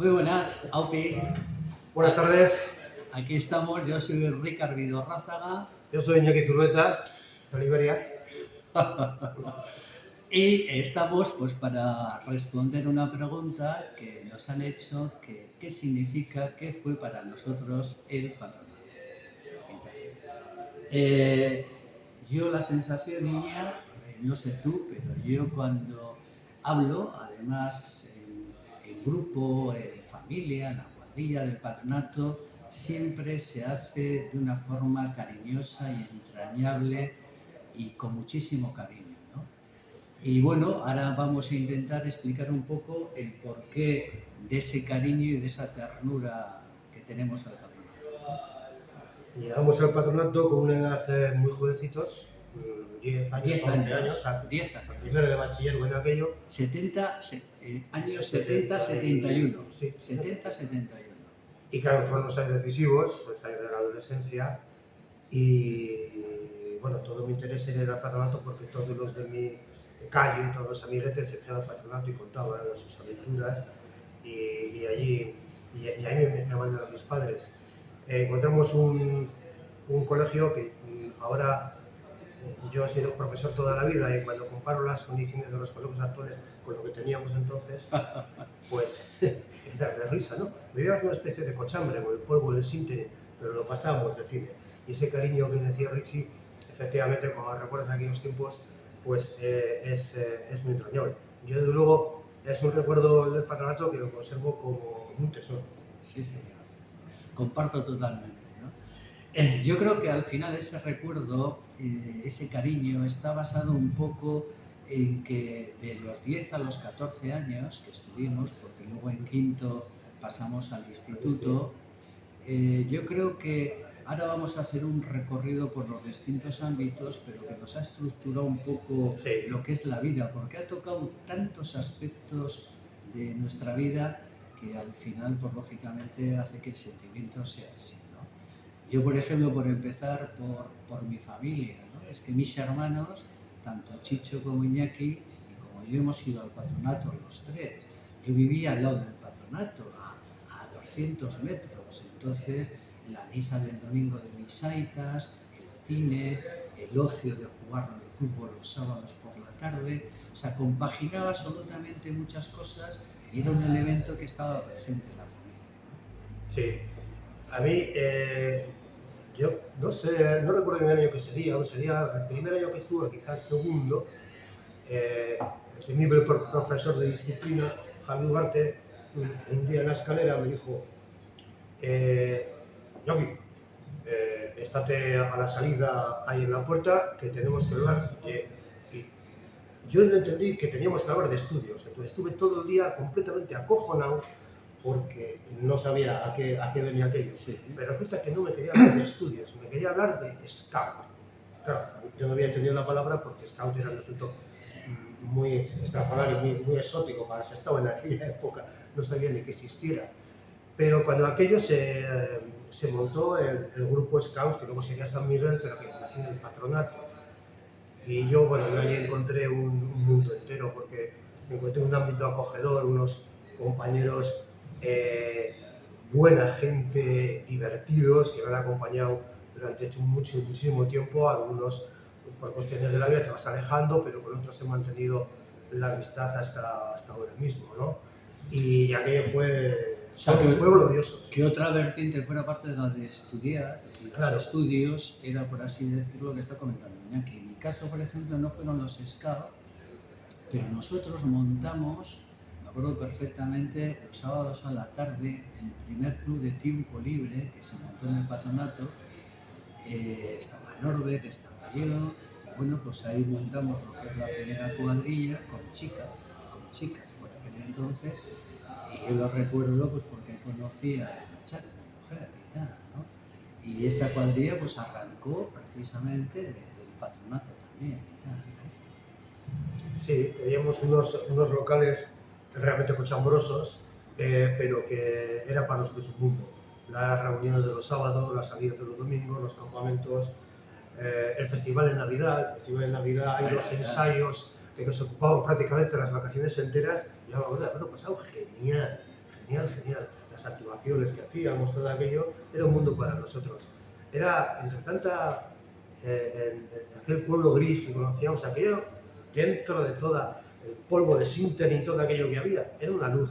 Muy buenas, Aupi. Buenas tardes, Aquí estamos, yo soy Ricard Vidorrázaga yo soy Iñaki Zulueta, de Liberia. y estamos pues para responder una pregunta que nos han hecho, que qué significa, qué fue para nosotros el patronato. Yo la sensación niña, no sé tú, pero yo cuando hablo, además en grupo, en familia, en la cuadrilla del patronato, siempre se hace de una forma cariñosa y entrañable y con muchísimo cariño, ¿no? Y bueno, ahora vamos a intentar explicar un poco el porqué de ese cariño y de esa ternura que tenemos al patronato. Llegamos al patronato con una edad muy jovencitos, 10 años, 10 11 años, años, o sea, 10 años. primero de bachiller, bueno, aquello. 70, años 70-71. Sí. 70-71. Y claro, fueron los años decisivos, los años de la adolescencia. Y bueno, todo mi interés era ir al patronato porque todos los de mi calle y todos los amiguetes se iban al patronato y contaban sus aventuras. Y allí y ahí me mandaron mis padres. Encontramos un colegio que ahora yo he sido profesor toda la vida y cuando comparo las condiciones de los colegios actuales con lo que teníamos entonces, pues es dar de risa, ¿no? Vivíamos una especie de cochambre con el polvo del sínterin, pero lo pasábamos de cine. Y ese cariño que decía Richie, efectivamente, cuando recuerdas aquellos tiempos, pues es muy entrañable. Yo, desde luego, es un recuerdo del patronato que lo conservo como un tesoro. Sí, señor. Comparto totalmente, ¿no? Yo creo que al final ese recuerdo, ese cariño, está basado un poco en que de los 10 a los 14 años que estuvimos, porque luego en quinto pasamos al instituto, yo creo que ahora vamos a hacer un recorrido por los distintos ámbitos, pero que nos ha estructurado un poco Sí. lo que es la vida, porque ha tocado tantos aspectos de nuestra vida que al final, pues lógicamente, hace que el sentimiento sea así, ¿no? Yo, por ejemplo, por empezar por mi familia, ¿no? Es que mis hermanos, tanto Chicho como Iñaki, y como yo hemos ido al patronato los tres, yo vivía al lado del patronato, a 200 metros, entonces la misa del domingo de mis aitas, el cine, el ocio de jugar al fútbol los sábados por la tarde, o sea, compaginaba absolutamente muchas cosas y era un elemento que estaba presente en la familia. Sí. A mí, yo no sé, no recuerdo el año que sería, o sería el primer año que estuve, quizás el segundo. Mi profesor de disciplina, Javi Ugarte, un día en la escalera me dijo: Yogi, estate a la salida ahí en la puerta, que tenemos que hablar. Y yo no entendí que teníamos que hablar de estudios, entonces estuve todo el día completamente acojonado porque no sabía a qué venía aquello. Sí. Pero resulta que no me quería hablar de estudios, me quería hablar de Scout. Claro, yo no había entendido la palabra porque Scout era un asunto muy estrafalario, muy exótico para ese estado en aquella época, no sabía ni que existiera. Pero cuando aquello se montó el grupo Scout, que luego sería San Miguel, pero que nació en el patronato. Y yo, bueno, yo allí encontré un mundo entero porque encontré un ámbito acogedor, unos compañeros, buena gente, divertidos, que me han acompañado durante muchísimo tiempo. Algunos, por cuestiones de la vida, te vas alejando, pero con otros he mantenido la amistad hasta ahora mismo, ¿no? Y aquello fue glorioso. Que otra vertiente fuera parte de la de estudiar, y Claro. los estudios era, por así decirlo, que está comentando Iñaki. En mi caso, por ejemplo, no fueron los Scouts, pero nosotros montamos, me acuerdo perfectamente, los sábados a la tarde, el primer club de tiempo libre que se montó en el patronato. Estaba Norbert, estaba yo, y bueno, pues ahí montamos lo que es la primera cuadrilla con chicas por aquel entonces, y yo lo recuerdo pues porque conocía a la chica, la mujer y tal, ¿no? Y esa cuadrilla pues arrancó precisamente del patronato también y tal, ¿no? Sí, teníamos unos locales realmente cochambrosos, pero que era para nosotros un mundo. Las reuniones de los sábados, las salidas de los domingos, los campamentos, el festival de Navidad. El festival de Navidad hay los ensayos que nos ocupaban prácticamente las vacaciones enteras. Y yo me acuerdo de haberlo pasado genial. genial, genial. Las activaciones que hacíamos, todo aquello, era un mundo para nosotros. Era, entre tanta, en aquel pueblo gris que conocíamos, aquello, dentro de toda el polvo de Sinter y todo aquello que había, era una luz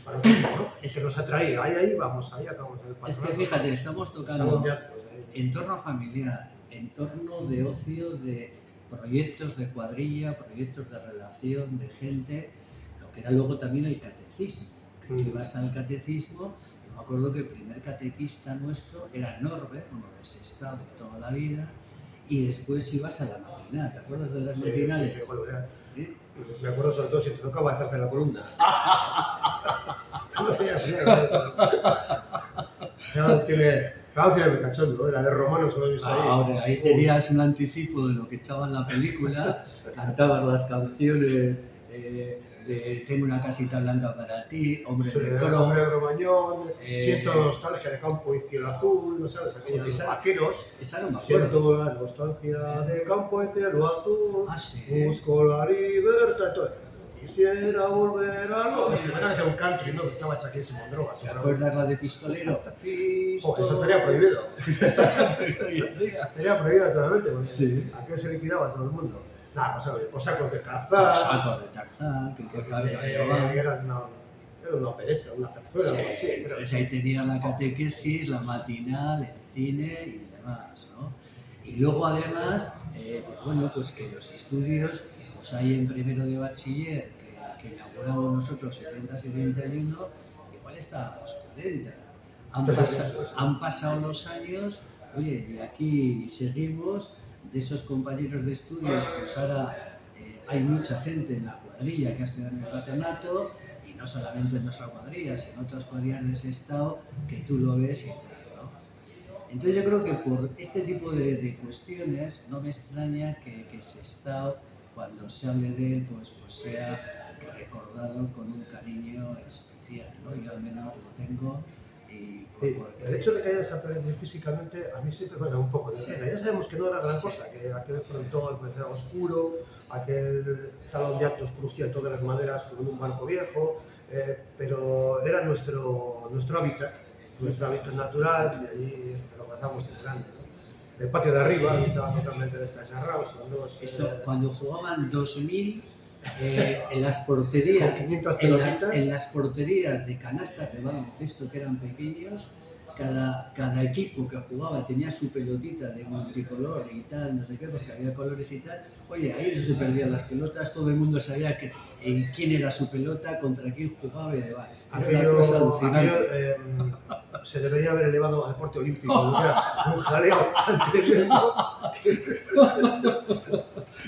para nosotros, ¿no? Es que nos atraía, ahí vamos, ahí acabamos en el Es que patronato. fíjate, estamos Salón tocando de actos, entorno familiar, entorno de ocio, de proyectos de cuadrilla, proyectos de relación, de gente, lo que era luego también el catecismo. Que tú ibas al catecismo, yo me acuerdo que el primer catequista nuestro era Norbert, uno de Sestao de toda la vida, y después ibas a la matinal, ¿te acuerdas de las matinales? Sí, bueno, ya. ¿Sí? Me acuerdo sobre todo si te tocaba hacerte la columna. Francia de cachondo, era de romanos, lo he visto ahí. Ahora, ahí tenías un anticipo de lo que echaba en la película, cantabas las canciones de Tengo una casita blanca para ti, Hombre Sí, de Coro. Hombre de Cromañón, siento la nostalgia de Campo y Cielo Azul, ¿no sabes? Aquellos vaqueros. Esa no me acuerdo. Siento la nostalgia de Campo y Cielo Azul, Ah, sí. busco la libertad, todo. Quisiera volver a lo... Es que me parece un country, ¿no? Que estaba hechaquísimo en drogas. ¿Te acuerdas la de Pistolero? Ojo, eso estaría prohibido. Estaría prohibido hoy en día. Estaría prohibido totalmente, porque Sí. aquel se liquidaba a todo el mundo. Nada, pues cosacos de Los cazar, sacos de Tarzán, que era una opereta, una zarzuela, algo así. Entonces ahí tenía la catequesis, la matinal, el cine y demás, ¿no? Y luego además, pues bueno, pues que los estudios, pues hay en primero de bachiller, que inauguramos nosotros 70-71, igual estábamos 40. Han pasado los años, oye, y aquí seguimos, de esos compañeros de estudios, pues ahora hay mucha gente en la cuadrilla que ha estudiado en el patronato, y no solamente en nuestra cuadrilla, sino en otras cuadrillas de Sestao, que tú lo ves y tal, ¿no? Entonces yo creo que por este tipo de cuestiones no me extraña que Sestao, cuando se hable de él, pues sea recordado con un cariño especial, ¿no? Yo al menos lo tengo. Y el hecho de que hayas aprendido físicamente a mí siempre me da un poco de Sí. pena. Ya sabemos que no era gran cosa, que aquel frontón pues, era oscuro, aquel salón de actos crujía todas las maderas con un banco viejo, pero era nuestro hábitat natural, y allí lo pasamos en grande, ¿no? El patio de arriba estaba totalmente descacharrado. Cuando jugaban 2000, en las porterías, Con 500 pelotitas. en las porterías de canastas de baloncesto que eran pequeños, cada equipo que jugaba tenía su pelotita de multicolor y tal, no sé qué, porque había colores y tal. Oye, ahí no se perdían las pelotas, todo el mundo sabía quién era su pelota, contra quién jugaba y demás. Era una cosa alucinante. Se debería haber elevado a deporte olímpico, un jaleo tan tremendo.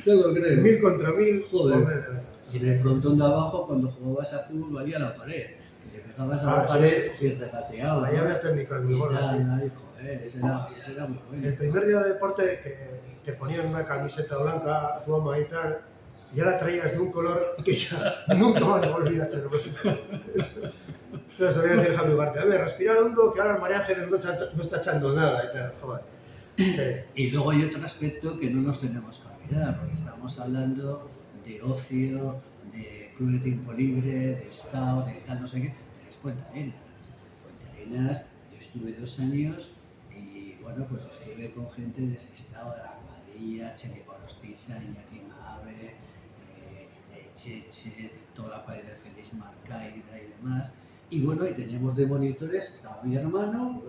Yo lo creo. 1000 contra 1000. Joder. Y en el frontón de abajo, cuando jugabas a fútbol, valía la pared. Que le pegabas a la pared y regateabas. Ahí había técnicas muy gordas. Ese era muy bueno. El primer día de deporte que te ponían una camiseta blanca, tu ama y tal, ya la traías de un color que ya nunca más volvía a ser. Entonces solía decir Javi Ugarte, a ver, respirar hondo, que ahora el María Ángeles no está echando nada y tal, joder. Y luego hay otro aspecto que no nos tenemos que olvidar, porque estamos hablando de ocio, de club de tiempo libre, de scout, de tal, no sé qué, pero es Puente Arenas. Puente Arenas, yo estuve 2 años y bueno, pues estuve con gente de Sestao, de la cuadrilla, Chele Gorostiza, Iñaki Mabe, Cheche, toda la cuadrilla de Félix Marcaida y demás. Y bueno, y teníamos de monitores, estaba mi hermano,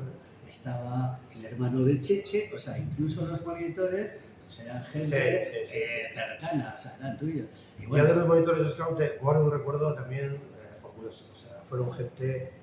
estaba el hermano de Cheche, o sea, incluso los monitores pues eran gente cercana, o sea, eran tuyos. Y bueno, ya de los monitores Scout guardo un recuerdo también fabuloso, o sea, fueron gente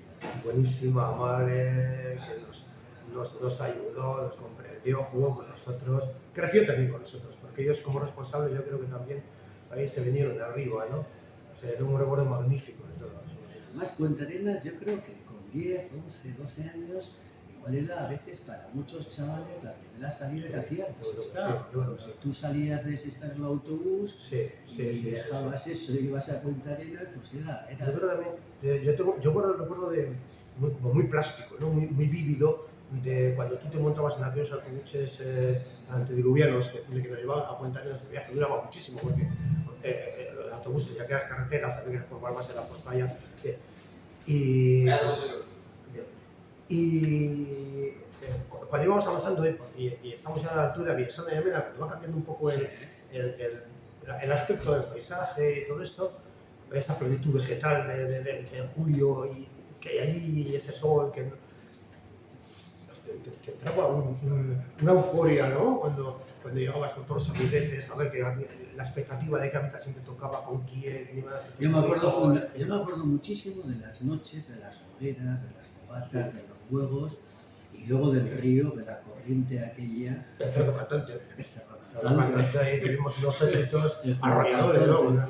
buenísima, amable, que nos ayudó, nos comprendió, jugó con nosotros, creció también con nosotros, porque ellos como responsables yo creo que también ahí se vinieron de arriba, ¿no? O sea, era un recuerdo magnífico de todo. Además, Puente Arenas, yo creo que con 10, 11, 12 años, igual era a veces para muchos chavales la primera salida que hacían de Sestao. Si tú salías de Sestao en el autobús y dejabas eso y ibas a Puente Arenas, pues era... Yo creo también, yo recuerdo de muy plástico, ¿no? muy vívido, de cuando tú te montabas en aquellos autobuses antediluvianos que nos llevaban a Puente Arenas. El viaje duraba muchísimo porque los autobuses, ya que las carreteras, había que formar más en la pantalla. Y, cuando íbamos avanzando y estamos ya a la altura de Villassana de Mena, va cambiando un poco el aspecto del paisaje y todo esto, esa plenitud vegetal de julio y que hay allí ese sol que entraba una euforia, ¿no? Cuando llegabas con todos los amiguetes, a ver que la expectativa de que a siempre tocaba con quién iba a hacer. Yo me acuerdo muchísimo de las noches, de las hogueras, de las fogatas, de los juegos y luego del río, de la corriente aquella. El cerdo cantante. Ahí tuvimos unos éxitos arrolladores, ¿no?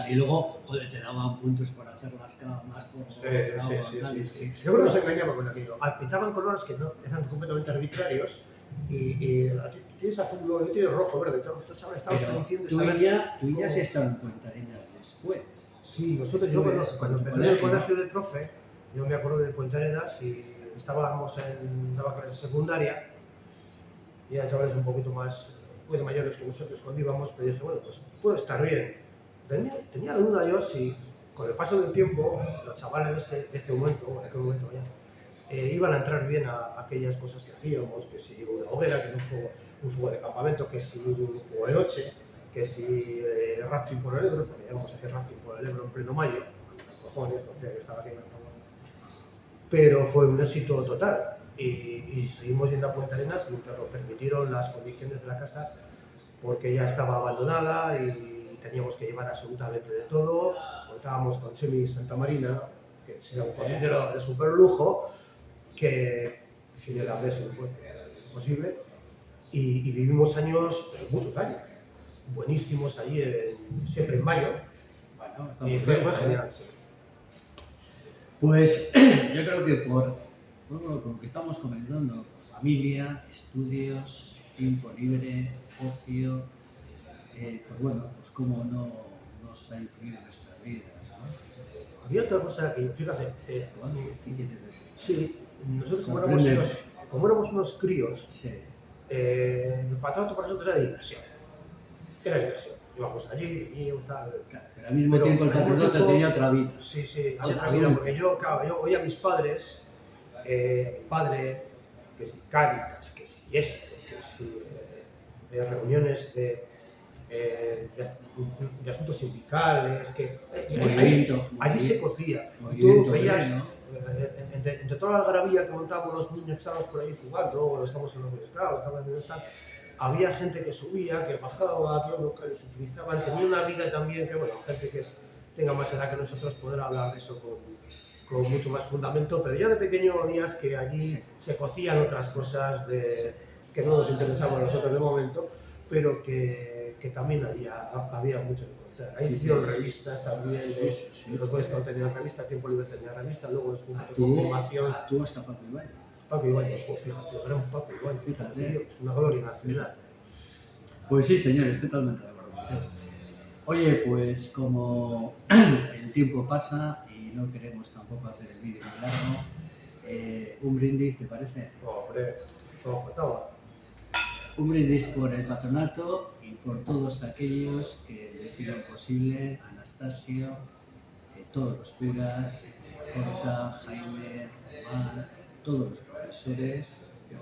Y luego, joder, te daban puntos por hacer las camas, por sí. Yo creo que se engañaba con aquello. Pintaban colores que no eran completamente arbitrarios y tienes azul, yo tienes rojo, verde, todos chavales estaban mintiendo. Tú ya has estado en Punta Arenas después. Sí, nosotros, cuando empecé el colegio del profe, yo me acuerdo de Punta Arenas y estábamos en la clase secundaria y eran chavales un poquito más mayores que nosotros cuando íbamos, pero dije, bueno, pues puede estar bien. Tenía la duda yo si con el paso del tiempo los chavales de este momento, en aquel momento ya, iban a entrar bien a aquellas cosas que hacíamos, que si una hoguera, que si un fuego de campamento, que si un juego de noche, que si rafting por el Ebro, porque íbamos a hacer rafting por el Ebro en pleno mayo, cojones, no sé que estaba aquí en el campo. Pero fue un éxito total. Y seguimos yendo a Punta Arenas mientras lo permitieron las condiciones de la casa, porque ya estaba abandonada y teníamos que llevar absolutamente de todo. Contábamos con Chemi Santa Marina, que era un cocinero de super lujo, que sin el hambre es imposible. Y vivimos años, muchos años, buenísimos allí, siempre en mayo. Bueno, y fue genial. Sí. Pues yo creo que por lo que estamos comentando, familia, estudios, tiempo libre, ocio, pues bueno, pues cómo no nos ha influido en nuestras vidas, ¿no? Había otra cosa que, fíjate, ¿Qué quieres decir? Sí, nosotros como éramos unos críos, sí. El patronato para nosotros era diversión. Era diversión. Íbamos allí y tal. Claro, pero al mismo tiempo el patronato tenía otra vida. Sí, había otra vida, porque yo oía a mis padres, padre, que si Cáritas, que si esto, que si reuniones de asuntos sindicales, que allí se cocía. Tú veías, entre toda la algarabía que montábamos los niños que estábamos por ahí jugando, o estamos en los pescados, había gente que subía, que bajaba, que los locales utilizaban, tenía una vida también que, bueno, gente que tenga más edad que nosotros poder hablar de eso con mucho más fundamento, pero ya de pequeño veías que allí se cocían otras cosas que no nos interesaban a nosotros de momento, pero que también había mucho que contar. Ahí hicieron revistas también, los puedes contener en revista, Tiempo Libre tenía revista, luego es un poco de formación. Tú hasta Paco Ibáñez. Paco Ibáñez, fíjate, era un Paco Ibáñez, fíjate, es una gloria nacional. Pues sí, señores, totalmente de acuerdo contigo. Oye, pues como el tiempo pasa y no queremos tampoco hacer el vídeo muy largo, un brindis, ¿te parece? Hombre, todo faltaba. Un brindis por el patronato y por todos aquellos que le hicieron posible, Anastasio, todos los curas, Corta, Jaime, Omar, todos los profesores. ¿Te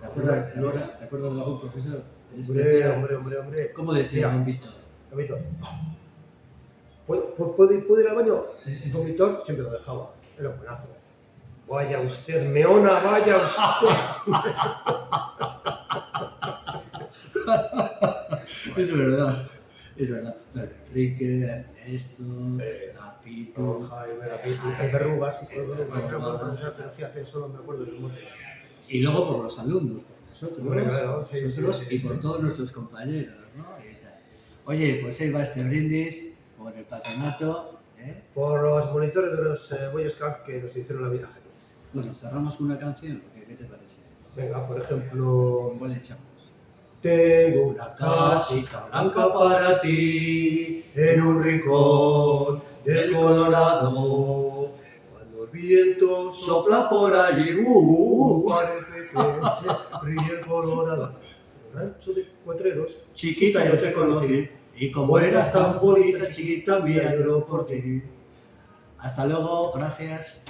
acuerdas de algún profesor? Hombre. ¿Cómo decía don Víctor? Don Víctor, ¿puedo ir al baño? Don Víctor siempre lo dejaba, era un buenazo. Vaya usted, meona, vaya usted. Es verdad. Enrique, Ernesto, Lapito, Jaime, el Verrugas, pero fíjate, solo me acuerdo del mote. Y luego por los alumnos, por nosotros, sí, y por todos nuestros compañeros, ¿no? Oye, pues ahí va este brindis por el patronato. Por los monitores de los Boy Scouts que nos hicieron la vida feliz. Bueno, cerramos con una canción, ¿qué te parece? Venga, por ejemplo, ¿cuál echamos? Tengo una casita blanca para ti en un rincón del Colorado. Cuando el viento sopla por allí, parece que se ríe el Colorado. Un rancho de cuatreros, chiquita yo te conocí, y como eras tan bonita, chiquita mía, lloro por ti. Hasta luego, gracias.